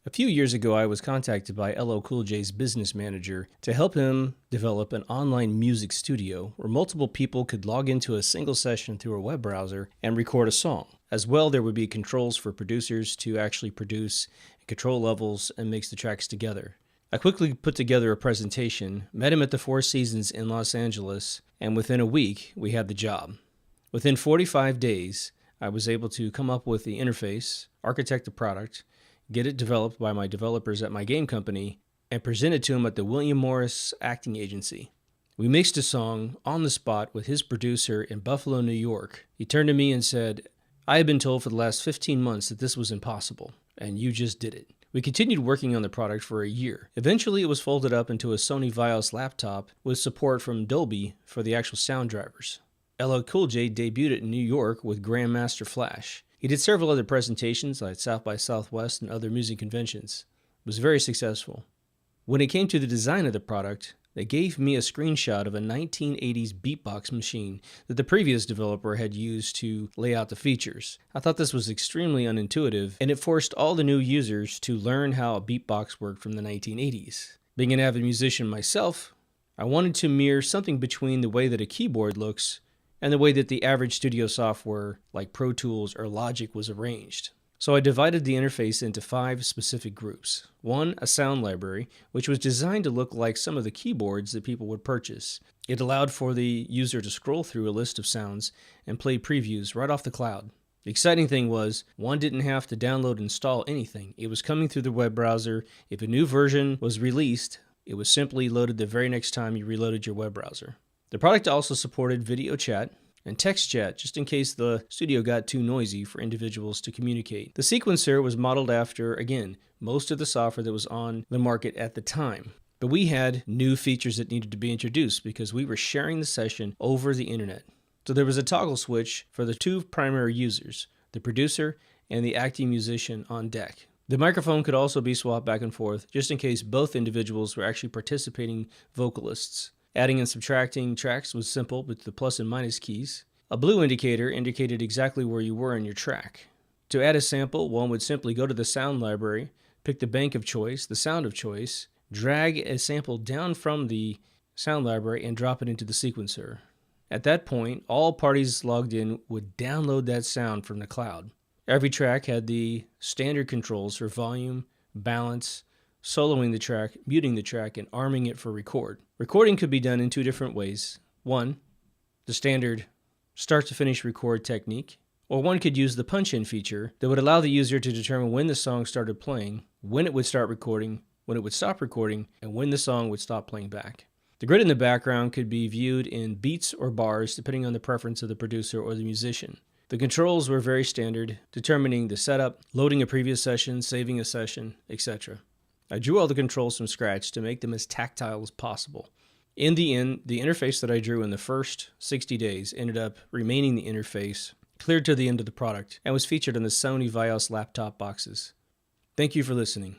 A few years ago, I was contacted by LL Cool J's business manager to help him develop an online music studio where multiple people could log into a single session through a web browser and record a song. As well, there would be controls for producers to actually produce, control levels, and mix the tracks together. I quickly put together a presentation, met him at the Four Seasons in Los Angeles, and within a week, we had the job. Within 45 days, I was able to come up with the interface, architect the product, get it developed by my developers at my game company, and present it to him at the William Morris acting agency. We mixed a song on the spot with his producer in Buffalo, New York. He turned to me and said, "I have been told for the last 15 months that this was impossible, and you just did it." We continued working on the product for a year. Eventually, it was folded up into a Sony Vios laptop with support from Dolby for the actual sound drivers. LL Cool J debuted it in New York with Grandmaster Flash. He did several other presentations like South by Southwest and other music conventions. It was very successful. When it came to the design of the product, they gave me a screenshot of a 1980s beatbox machine that the previous developer had used to lay out the features. I thought this was extremely unintuitive, and it forced all the new users to learn how a beatbox worked from the 1980s. Being an avid musician myself, I wanted to mirror something between the way that a keyboard looks and the way that the average studio software like Pro Tools or Logic was arranged. So I divided the interface into 5 specific groups. 1, a sound library, which was designed to look like some of the keyboards that people would purchase. It allowed for the user to scroll through a list of sounds and play previews right off the cloud. The exciting thing was, one didn't have to download and install anything. It was coming through the web browser. If a new version was released, it was simply loaded the very next time you reloaded your web browser. The product also supported video chat and text chat, just in case the studio got too noisy for individuals to communicate. The sequencer was modeled after, again, most of the software that was on the market at the time. But we had new features that needed to be introduced because we were sharing the session over the internet. So there was a toggle switch for the 2 primary users, the producer and the acting musician on deck. The microphone could also be swapped back and forth, just in case both individuals were actually participating vocalists. Adding and subtracting tracks was simple with the plus and minus keys. A blue indicator indicated exactly where you were in your track. To add a sample, one would simply go to the sound library, pick the bank of choice, the sound of choice, drag a sample down from the sound library and drop it into the sequencer. At that point, all parties logged in would download that sound from the cloud. Every track had the standard controls for volume, balance, soloing the track, muting the track, and arming it for record. Recording could be done in 2 different ways. 1, the standard start to finish record technique, or one could use the punch-in feature that would allow the user to determine when the song started playing, when it would start recording, when it would stop recording, and when the song would stop playing back. The grid in the background could be viewed in beats or bars depending on the preference of the producer or the musician. The controls were very standard, determining the setup, loading a previous session, saving a session, etc. I drew all the controls from scratch to make them as tactile as possible. In the end, the interface that I drew in the first 60 days ended up remaining the interface, clear to the end of the product, and was featured on the Sony Vios laptop boxes. Thank you for listening.